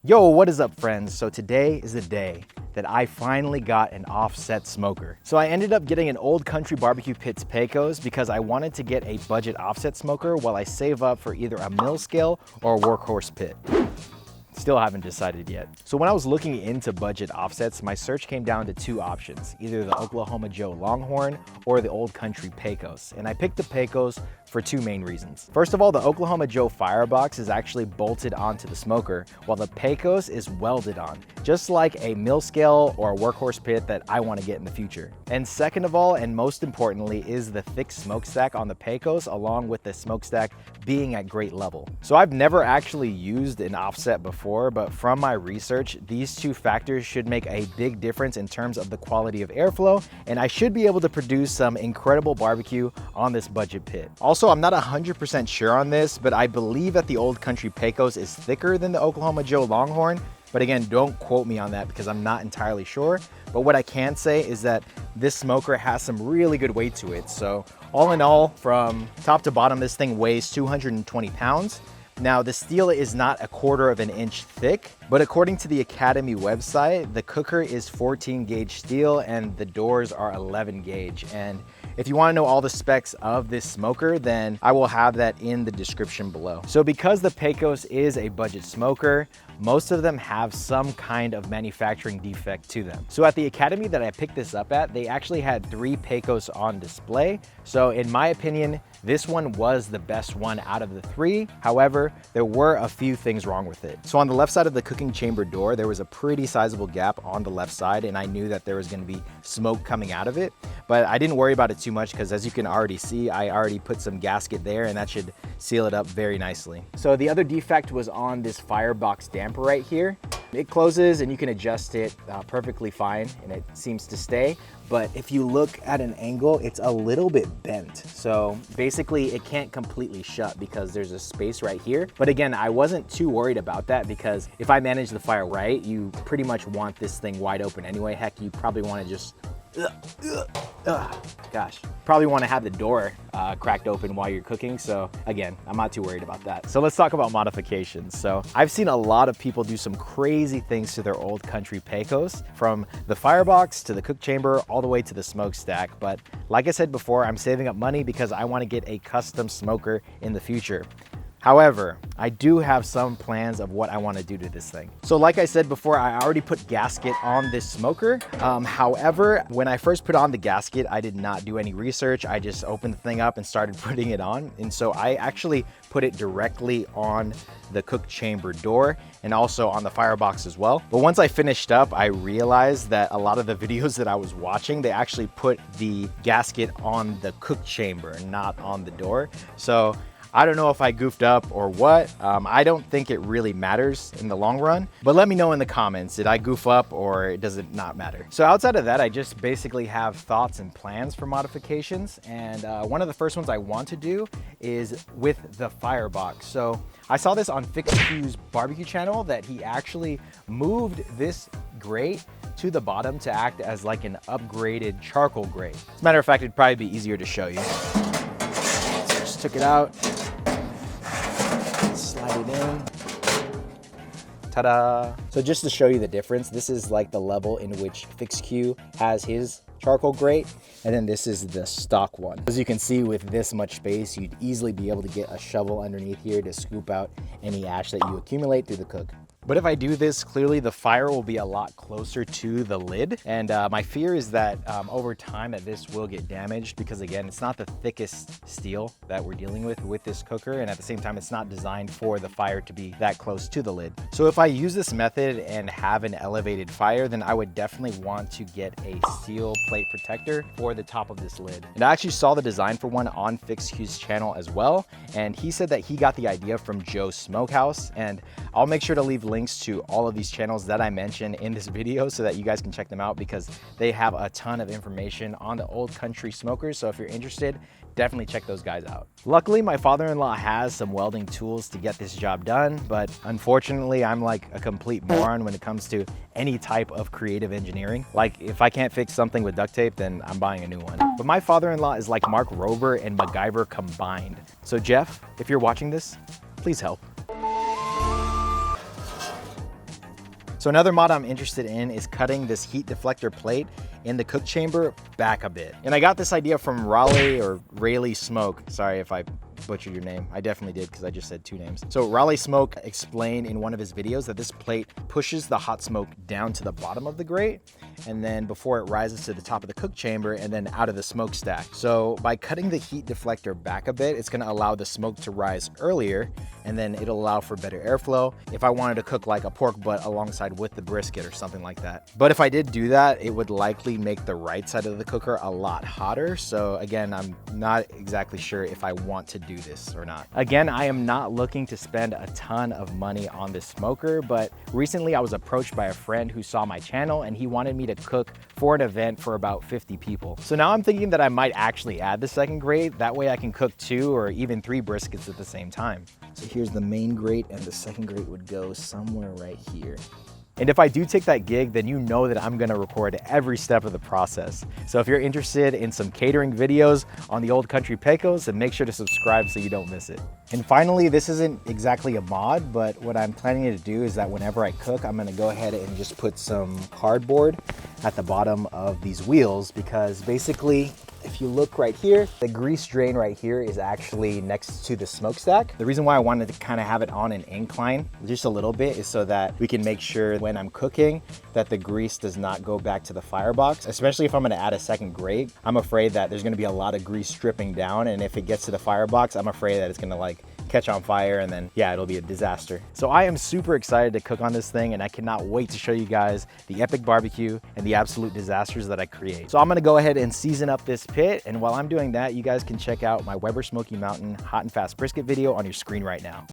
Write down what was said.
Yo, what is up, friends? So today is the day that I finally got an offset smoker. So I ended up getting an Old Country BBQ Pits Pecos because I wanted to get a budget offset smoker while I save up for either a mill scale or a workhorse pit. Still haven't decided yet. So when I was looking into budget offsets, my search came down to two options, either the Oklahoma Joe Longhorn or the Old Country Pecos. And I picked the Pecos for two main reasons. First of all, the Oklahoma Joe firebox is actually bolted onto the smoker, while the Pecos is welded on, just like a mill scale or a workhorse pit that I want to get in the future. And second of all, and most importantly, is the thick smokestack on the Pecos, along with the smokestack being at great level. So I've never actually used an offset before, but from my research, these two factors should make a big difference in terms of the quality of airflow, and I should be able to produce some incredible barbecue on this budget pit. Also, I'm not 100% sure on this, but I believe that the Old Country Pecos is thicker than the Oklahoma Joe Longhorn. But again, don't quote me on that because I'm not entirely sure. But what I can say is that this smoker has some really good weight to it. So all in all, from top to bottom, this thing weighs 220 pounds. Now, the steel is not 1/4 of an inch thick, but according to the Academy website, the cooker is 14 gauge steel and the doors are 11 gauge. And if you want to know all the specs of this smoker, then I will have that in the description below. So because the Pecos is a budget smoker, most of them have some kind of manufacturing defect to them. So at the Academy that I picked this up at, they actually had 3 Pecos on display. So in my opinion, this one was the best one out of the 3. However, there were a few things wrong with it. So on the left side of the cooking chamber door, there was a pretty sizable gap on the left side, and I knew that there was going to be smoke coming out of it. But I didn't worry about it too much because, as you can already see, I already put some gasket there, and that should seal it up very nicely. So the other defect was on this firebox damper right here. It closes and you can adjust it perfectly fine, and it seems to stay. But if you look at an angle, it's a little bit bent. So basically it can't completely shut because there's a space right here. But again, I wasn't too worried about that because if I manage the fire right, you pretty much want this thing wide open anyway. Heck, you probably want to just, probably want to have the door cracked open while you're cooking. So again, I'm not too worried about that. So let's talk about modifications. So I've seen a lot of people do some crazy things to their Old Country Pecos, from the firebox to the cook chamber, all the way to the smokestack. But like I said before, I'm saving up money because I want to get a custom smoker in the future. However, I do have some plans of what I want to do to this thing. So like I said before, I already put gasket on this smoker. However, when I first put on the gasket, I did not do any research. I just opened the thing up and started putting it on. And so I actually put it directly on the cook chamber door and also on the firebox as well. But once I finished up, I realized that a lot of the videos that I was watching, they actually put the gasket on the cook chamber, not on the door. So I don't know if I goofed up or what. I don't think it really matters in the long run, but let me know in the comments, did I goof up or does it not matter? So outside of that, I just basically have thoughts and plans for modifications. And one of the first ones I want to do is with the firebox. So I saw this on FixQ's barbecue channel that he actually moved this grate to the bottom to act as like an upgraded charcoal grate. As a matter of fact, it'd probably be easier to show you. So just took it out. Slide it in. Ta-da! So just to show you the difference, this is like the level in which FixQ has his charcoal grate, and then this is the stock one. As you can see, with this much space, you'd easily be able to get a shovel underneath here to scoop out any ash that you accumulate through the cook. But if I do this, clearly the fire will be a lot closer to the lid. And my fear is that over time that this will get damaged because, again, it's not the thickest steel that we're dealing with this cooker. And at the same time, it's not designed for the fire to be that close to the lid. So if I use this method and have an elevated fire, then I would definitely want to get a steel plate protector for the top of this lid. And I actually saw the design for one on FixQ's channel as well. And he said that he got the idea from Joe's Smokehouse. And I'll make sure to leave links to all of these channels that I mentioned in this video so that you guys can check them out because they have a ton of information on the Old Country smokers. So if you're interested, definitely check those guys out. Luckily, my father-in-law has some welding tools to get this job done, but unfortunately, I'm like a complete moron when it comes to any type of creative engineering. Like, if I can't fix something with duct tape, then I'm buying a new one. But my father-in-law is like Mark Rober and MacGyver combined. So Jeff, if you're watching this, please help. So another mod I'm interested in is cutting this heat deflector plate in the cook chamber back a bit. And I got this idea from Raleigh Smoke. Sorry if I butchered your name. I definitely did because I just said 2 names. So Raleigh Smoke explained in one of his videos that this plate pushes the hot smoke down to the bottom of the grate, and then before it rises to the top of the cook chamber and then out of the smokestack. So by cutting the heat deflector back a bit, it's gonna allow the smoke to rise earlier, and then it'll allow for better airflow if I wanted to cook like a pork butt alongside with the brisket or something like that. But if I did do that, it would likely make the right side of the cooker a lot hotter. So again, I'm not exactly sure if I want to do this or not. Again, I am not looking to spend a ton of money on this smoker, but recently I was approached by a friend who saw my channel and he wanted me to cook for an event for about 50 people. So now I'm thinking that I might actually add the second grate. That way I can cook 2 or even 3 briskets at the same time. So here's the main grate, and the second grate would go somewhere right here. And if I do take that gig, then you know that I'm gonna record every step of the process. So if you're interested in some catering videos on the Old Country Pecos, then make sure to subscribe so you don't miss it. And finally, this isn't exactly a mod, but what I'm planning to do is that whenever I cook, I'm gonna go ahead and just put some cardboard at the bottom of these wheels, because basically, if you look right here, the grease drain right here is actually next to the smokestack. The reason why I wanted to kind of have it on an incline just a little bit is so that we can make sure when I'm cooking that the grease does not go back to the firebox, especially if I'm gonna add a second grate. I'm afraid that there's gonna be a lot of grease dripping down, and if it gets to the firebox, I'm afraid that it's gonna like catch on fire, and then yeah, it'll be a disaster. So I am super excited to cook on this thing, and I cannot wait to show you guys the epic barbecue and the absolute disasters that I create. So I'm gonna go ahead and season up this pit, and while I'm doing that, you guys can check out my Weber Smoky Mountain hot and fast brisket video on your screen right now.